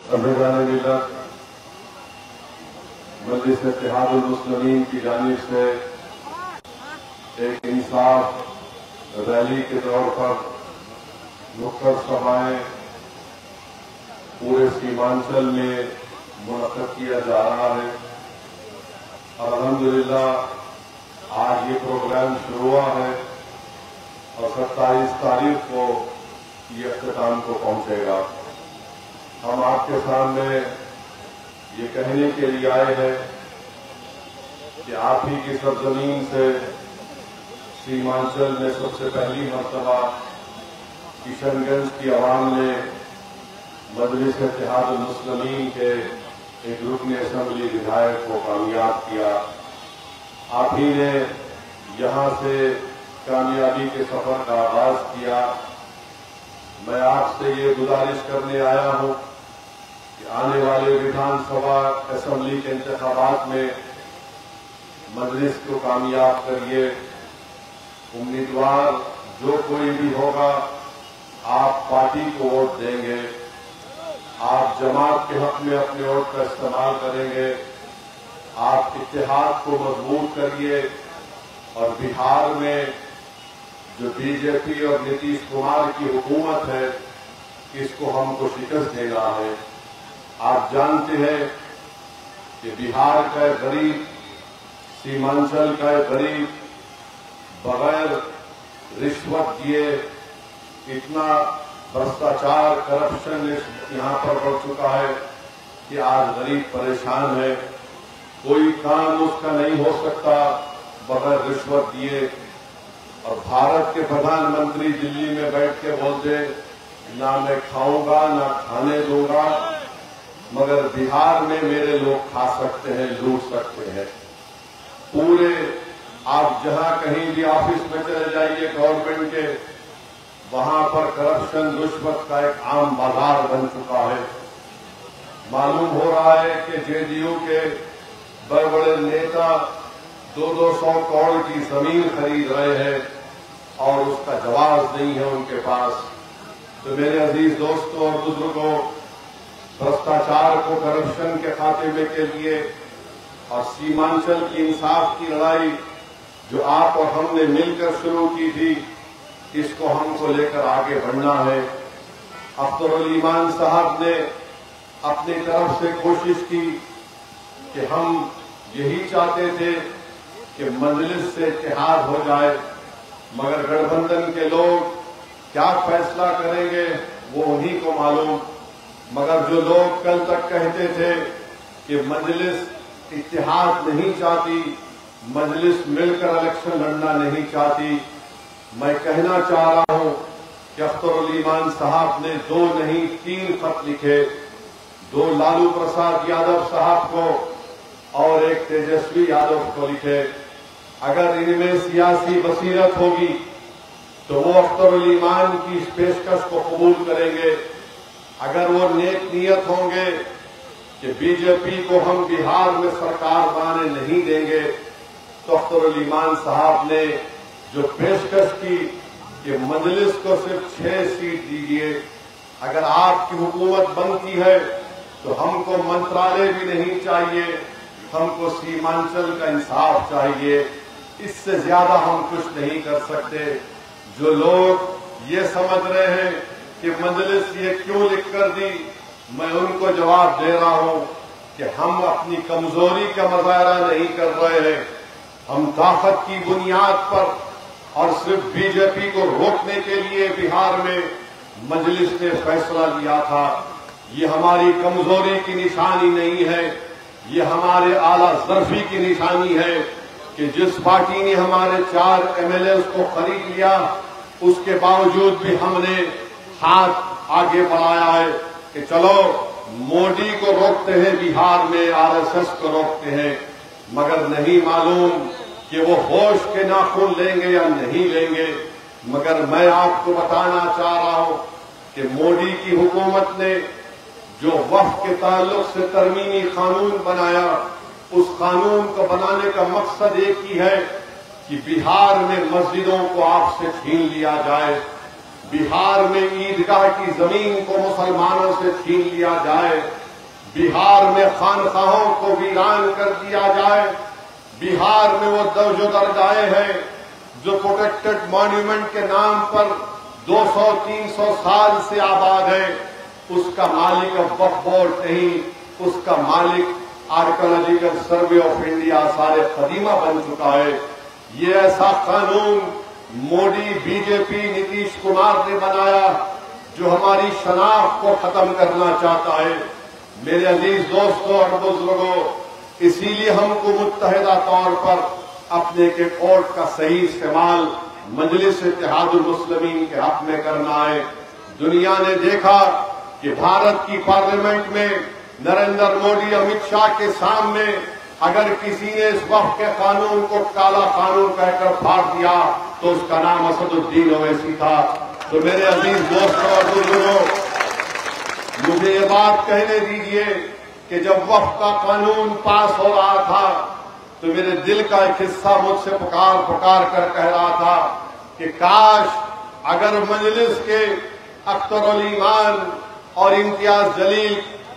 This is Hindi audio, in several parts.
अमीरान मिल्लत मजलिस इत्तेहादुल मुस्लिमीन की जानिब से एक इंसाफ रैली के तौर पर नुक्कड़ सभाएं पूरे सीमांचल में मुनक्कद किया जा रहा है। अल्हम्दुलिल्लाह आज ये प्रोग्राम शुरू हुआ है और 27 तारीख को ये अख्ताम को पहुंचेगा। हम आपके सामने ये कहने के लिए आए हैं कि आप ही की सरजमीन से सीमांचल में सबसे पहली मर्तबा किशनगंज की आवाम ने मजलिस इत्तेहादुल मुस्लिमीन के एक रुकन असेंबली विधायक को कामयाब किया। आप ही ने यहां से कामयाबी के सफर का आगाज किया। मैं आपसे ये गुजारिश करने आया हूं कि आने वाले विधानसभा असेंबली के इंतखाबात में मजलिस को कामयाब करिए। उम्मीदवार जो कोई भी होगा आप पार्टी को वोट देंगे, आप जमात के हक में अपने वोट का इस्तेमाल करेंगे, आप इत्तेहाद को मजबूत करिए और बिहार में जो बीजेपी और नीतीश कुमार की हुकूमत है इसको हमको शिकस्त देना है। आप जानते हैं कि बिहार का गरीब, सीमांचल का गरीब बगैर रिश्वत दिए इतना भ्रष्टाचार, करप्शन यहां पर बढ़ चुका है कि आज गरीब परेशान है। कोई काम उसका नहीं हो सकता बगैर रिश्वत दिए। और भारत के प्रधानमंत्री दिल्ली में बैठ के बोलते ना मैं खाऊंगा ना खाने दूंगा, मगर बिहार में मेरे लोग खा सकते हैं, लूट सकते हैं। पूरे आप जहां कहीं भी ऑफिस में चले जाइए गवर्नमेंट के, वहां पर करप्शन, रिश्वत का एक आम बाजार बन चुका है। मालूम हो रहा है कि जेडीयू के बड़े बड़े नेता 200 करोड़ की जमीन खरीद रहे हैं और उसका जवाब नहीं है उनके पास। तो मेरे अजीज दोस्तों और बुजुर्गों, भ्रष्टाचार को करप्शन के खात्मे के लिए और सीमांचल की इंसाफ की लड़ाई जो आप और हमने मिलकर शुरू की थी, इसको हमको लेकर आगे बढ़ना है। अख्तरुल ईमान साहब ने अपनी तरफ से कोशिश की कि हम यही चाहते थे कि मजलिस से इत्तेहाद हो जाए, मगर गठबंधन के लोग क्या फैसला करेंगे वो उन्हीं को मालूम। मगर जो लोग कल तक कहते थे कि मजलिस इत्तेहाद नहीं चाहती, मजलिस मिलकर इलेक्शन लड़ना नहीं चाहती, मैं कहना चाह रहा हूं कि अख्तरुल ईमान साहब ने 2 नहीं 3 खत लिखे, 2 लालू प्रसाद यादव साहब को और एक तेजस्वी यादव को लिखे। अगर इनमें सियासी बसीरत होगी तो वो अख्तरुल ईमान की इस पेशकश को कबूल करेंगे। अगर वो नेक नियत होंगे कि बीजेपी को हम बिहार में सरकार बनाने नहीं देंगे, तो अख्तरुल ईमान साहब ने जो पेशकश की कि मजलिस को सिर्फ 6 सीट दीजिए, अगर आपकी हुकूमत बनती है तो हमको मंत्रालय भी नहीं चाहिए, हमको सीमांचल का इंसाफ चाहिए। इससे ज्यादा हम कुछ नहीं कर सकते। जो लोग ये समझ रहे हैं कि मजलिस ये क्यों लिख कर दी, मैं उनको जवाब दे रहा हूं कि हम अपनी कमजोरी का मुजाहरा नहीं कर रहे हैं। हम ताकत की बुनियाद पर और सिर्फ बीजेपी को रोकने के लिए बिहार में मजलिस ने फैसला लिया था। ये हमारी कमजोरी की निशानी नहीं है, ये हमारे आला ज़र्फी की निशानी है कि जिस पार्टी ने हमारे 4 एमएलए को खरीद लिया, उसके बावजूद भी हमने हाथ आगे बढ़ाया है कि चलो मोदी को रोकते हैं बिहार में, आरएसएस को रोकते हैं, मगर नहीं मालूम कि वो होश के नाखून लेंगे या नहीं लेंगे। मगर मैं आपको बताना चाह रहा हूं कि मोदी की हुकूमत ने जो वक्फ के ताल्लुक से तरमीमी कानून बनाया, उस कानून को बनाने का मकसद एक ही है कि बिहार में मस्जिदों को आपसे छीन लिया जाए। बिहार में ईदगाह की जमीन को मुसलमानों से छीन लिया जाए, बिहार में खानकाहों को वीरान कर दिया जाए, बिहार में वो जो दरगाहें हैं जो प्रोटेक्टेड मॉन्यूमेंट के नाम पर 200-300 साल से आबाद है, उसका मालिक अब वक्फ बोर्ड नहीं, उसका मालिक आर्कियोलॉजिकल सर्वे ऑफ इंडिया सारे कदीमा बन चुका है। ये ऐसा कानून मोदी, बीजेपी, नीतीश कुमार ने बनाया जो हमारी शनाख्त को खत्म करना चाहता है। मेरे अजीज दोस्तों और बुजुर्गों, इसीलिए हमको मुत्तहिदा तौर पर अपने के कोर्ट का सही इस्तेमाल मजलिस इत्तेहादुल मुस्लिमीन के हक में करना है। दुनिया ने देखा कि भारत की पार्लियामेंट में नरेंद्र मोदी, अमित शाह के सामने अगर किसी ने इस वक्त के कानून को काला कानून कहकर फाड़ दिया तो उसका नाम असदुद्दीन ओवैसी था। तो मेरे अजीज दोस्तों और बुजुर्गों, मुझे ये बात कहने दीजिए कि जब वक्फ का कानून पास हो रहा था तो मेरे दिल का एक हिस्सा मुझसे पुकार पुकार कर कह रहा था कि काश अगर मजलिस के अख्तर उल ईमान और इम्तियाज जलील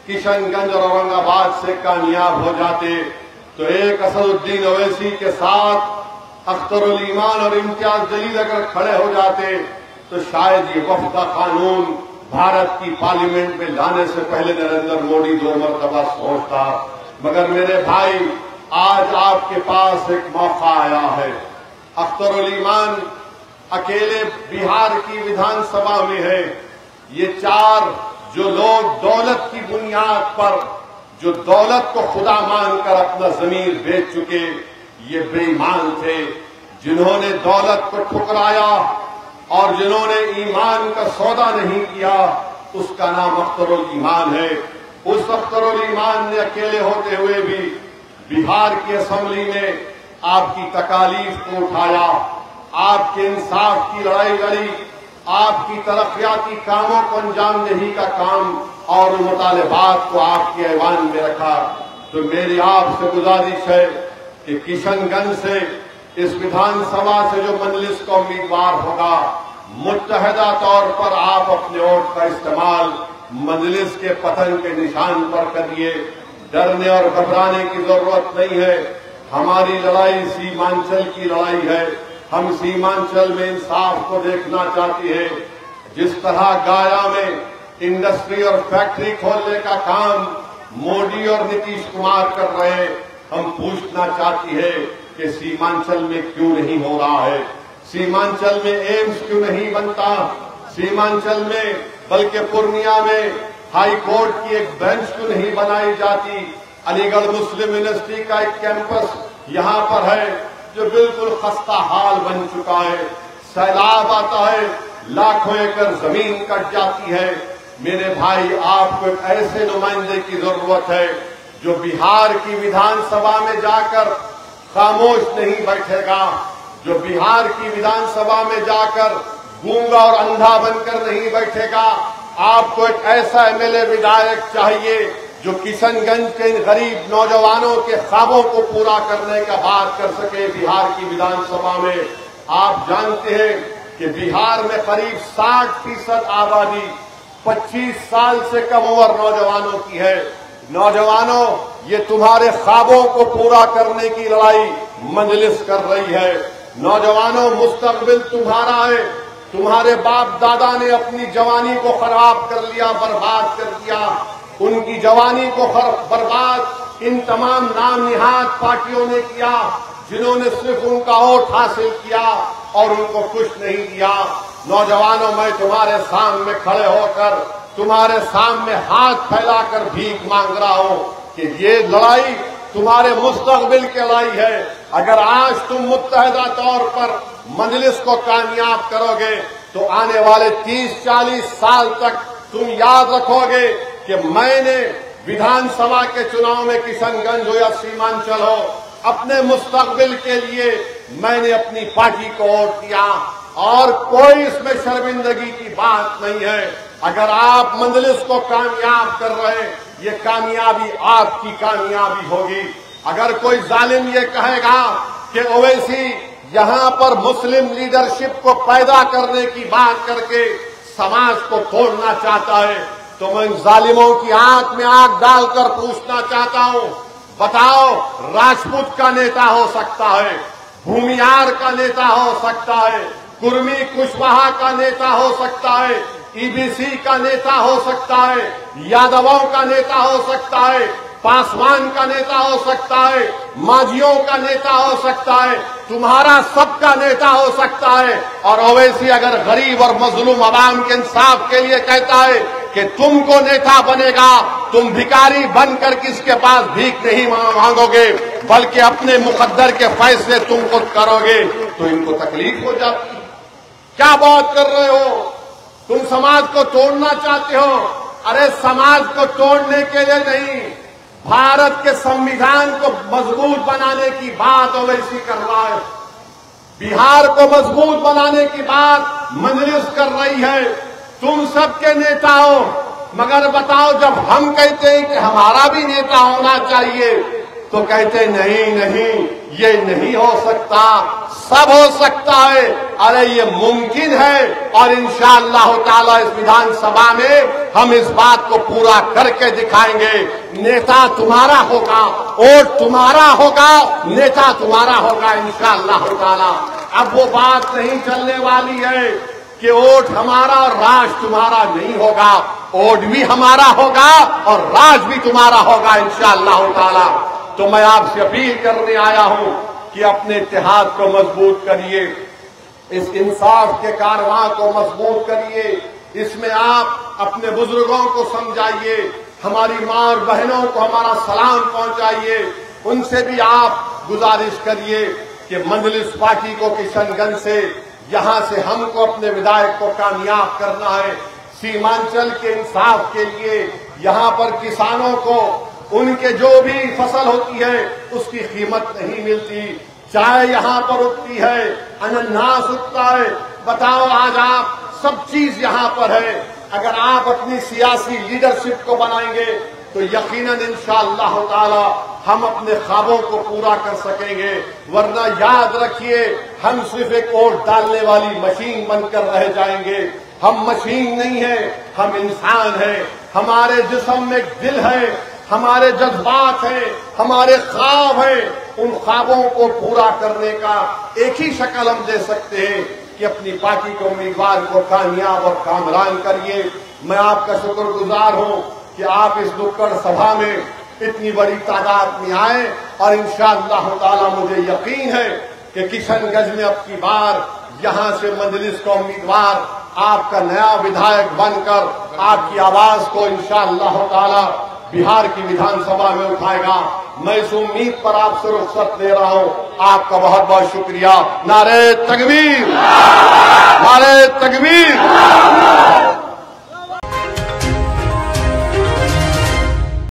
किशनगंज और औरंगाबाद से कामयाब हो जाते तो एक असदुद्दीन ओवैसी के साथ अख्तर उल ईमान और इम्तियाज जलील अगर खड़े हो जाते तो शायद ये वक्फ का कानून भारत की पार्लियामेंट में लाने से पहले नरेंद्र मोदी 2 मरतबा सोचता। मगर मेरे भाई, आज आपके पास एक मौका आया है। अख्तर उल ईमान अकेले बिहार की विधानसभा में है। ये 4 जो लोग दौलत की बुनियाद पर, जो दौलत को खुदा मानकर अपना जमीर बेच चुके, ये बेईमान थे। जिन्होंने दौलत को ठुकराया और जिन्होंने ईमान का सौदा नहीं किया, उसका नाम अख्तर उल ईमान है। उस अख्तर उल ईमान ने अकेले होते हुए भी बिहार की असेंबली में आपकी तकालीफ को उठाया, आपके इंसाफ की लड़ाई लड़ी, आपकी तरक्याती कामों को अंजाम दही का काम और मुतालिबात को आपके ऐवान में रखा। तो मेरी आपसे गुजारिश है कि किशनगंज से इस विधानसभा से जो मजलिस का उम्मीदवार होगा, मुत्तहिदा तौर पर आप अपने वोट का इस्तेमाल मजलिस के पतन के निशान पर करिए। डरने और घबराने की जरूरत नहीं है। हमारी लड़ाई सीमांचल की लड़ाई है। हम सीमांचल में इंसाफ को देखना चाहते हैं। जिस तरह गाया में इंडस्ट्री और फैक्ट्री खोलने का काम मोदी और नीतीश कुमार कर रहे हैं, हम पूछना चाहती है कि सीमांचल में क्यों नहीं हो रहा है? सीमांचल में एम्स क्यों नहीं बनता? सीमांचल में बल्कि पूर्णिया में हाई कोर्ट की एक बेंच क्यों नहीं बनाई जाती? अलीगढ़ मुस्लिम यूनिवर्सिटी का एक कैंपस यहाँ पर है जो बिल्कुल खस्ता हाल बन चुका है। सैलाब आता है, लाखों एकड़ जमीन कट जाती है। मेरे भाई, आपको एक ऐसे नुमाइंदे की जरूरत है जो बिहार की विधानसभा में जाकर खामोश नहीं बैठेगा, जो बिहार की विधानसभा में जाकर गूंगा और अंधा बनकर नहीं बैठेगा। आपको एक ऐसा एमएलए विधायक चाहिए जो किशनगंज के इन गरीब नौजवानों के ख्वाबों को पूरा करने का बात कर सके बिहार की विधानसभा में। आप जानते हैं कि बिहार में करीब 60% आबादी 25 साल से कम उम्र नौजवानों की है। नौजवानों, ये तुम्हारे ख्वाबों को पूरा करने की लड़ाई मजलिस कर रही है। नौजवानों, मुस्तकबिल तुम्हारा है। तुम्हारे बाप दादा ने अपनी जवानी को खराब कर लिया, बर्बाद कर दिया। उनकी जवानी को बर्बाद इन तमाम नाम निहाद पार्टियों ने किया जिन्होंने सिर्फ उनका वोट हासिल किया और उनको कुछ नहीं दिया। नौजवानों, मैं तुम्हारे सामने खड़े होकर तुम्हारे सामने हाथ फैलाकर भीख मांग रहा हूं कि ये लड़ाई तुम्हारे मुस्तकबिल की लड़ाई है। अगर आज तुम मुत्तहिदा तौर पर मजलिस को कामयाब करोगे तो आने वाले 30-40 साल तक तुम याद रखोगे कि मैंने विधानसभा के चुनाव में किशनगंज हो या सीमांचल हो, अपने मुस्तकबिल के लिए मैंने अपनी पार्टी को वोट दिया और कोई इसमें शर्मिंदगी की बात नहीं है। अगर आप मजलिस को कामयाब कर रहे हैं, ये कामयाबी आपकी कामयाबी होगी। अगर कोई जालिम ये कहेगा कि ओवैसी यहां पर मुस्लिम लीडरशिप को पैदा करने की बात करके समाज को तोड़ना चाहता है, तो मैं इन जालिमों की आंख में आंख डालकर पूछना चाहता हूं, बताओ, राजपूत का नेता हो सकता है, भूमियार का नेता हो सकता है, कुर्मी कुशवाहा का नेता हो सकता है, ईबीसी का नेता हो सकता है, यादवों का नेता हो सकता है, पासवान का नेता हो सकता है, मांझियों का नेता हो सकता है, तुम्हारा सबका नेता हो सकता है। और ओवैसी अगर गरीब और मजलूम अवाम के इंसाफ के लिए कहता है कि तुमको नेता बनेगा, तुम भिखारी बनकर किसके पास भीख नहीं मांगोगे बल्कि अपने मुकद्दर के फैसले तुम खुद करोगे, तो इनको तकलीफ हो जाती। क्या बात कर रहे हो, तुम समाज को तोड़ना चाहते हो? अरे समाज को तोड़ने के लिए नहीं, भारत के संविधान को मजबूत बनाने की बात ओवैसी कर रहा है, बिहार को मजबूत बनाने की बात मजलिस कर रही है। तुम सबके नेता हो, मगर बताओ, जब हम कहते हैं कि हमारा भी नेता होना चाहिए तो कहते नहीं नहीं, ये नहीं हो सकता, सब हो सकता है। अरे ये मुमकिन है और इंशाअल्लाह ताला इस विधानसभा में हम इस बात को पूरा करके दिखाएंगे। नेता तुम्हारा होगा, वोट तुम्हारा होगा, नेता तुम्हारा होगा इंशाअल्लाह ताला। अब वो बात नहीं चलने वाली है कि वोट हमारा और राज तुम्हारा नहीं होगा, वोट भी हमारा होगा और राज भी तुम्हारा होगा इंशाअल्लाह ताला। तो मैं आपसे अपील करने आया हूं कि अपने इत्तेहाद को मजबूत करिए, इस इंसाफ के कारवां को मजबूत करिए, इसमें आप अपने बुजुर्गों को समझाइए, हमारी मां और बहनों को हमारा सलाम पहुंचाइए, उनसे भी आप गुजारिश करिए कि मजलिस पार्टी को किशनगंज से, यहां से हमको अपने विधायक को कामयाब करना है। सीमांचल के इंसाफ के लिए यहां पर किसानों को उनके जो भी फसल होती है उसकी कीमत नहीं मिलती, चाय यहां पर उगती है, अनानास उगता है, बताओ आज आप सब चीज यहां पर है। अगर आप अपनी सियासी लीडरशिप को बनाएंगे तो यकीनन इंशाअल्लाह ताला हम अपने ख्वाबों को पूरा कर सकेंगे। वरना याद रखिए, हम सिर्फ एक वोट डालने वाली मशीन बनकर रह जाएंगे। हम मशीन नहीं है, हम इंसान हैं, हमारे जिस्म में दिल है, हमारे जज्बात हैं, हमारे ख्वाब हैं। उन ख्वाबों को पूरा करने का एक ही शक्ल हम दे सकते हैं कि अपनी पार्टी के उम्मीदवार को कामयाब और कामरान करिए। मैं आपका शुक्रगुजार हूं कि आप इस नुक्कड़ सभा में इतनी बड़ी तादाद में आए और इंशाअल्लाह ताला मुझे यकीन है कि किशनगंज में अब की बार यहां से मजलिस का उम्मीदवार आपका नया विधायक बनकर आपकी आवाज को इंशाअल्लाह ताला बिहार की विधानसभा में उठाएगा। मैं इस उम्मीद पर आपसे रुखसत ले रहा हूं। आपका बहुत बहुत शुक्रिया। नारे तकबीर, नारे तकबीर।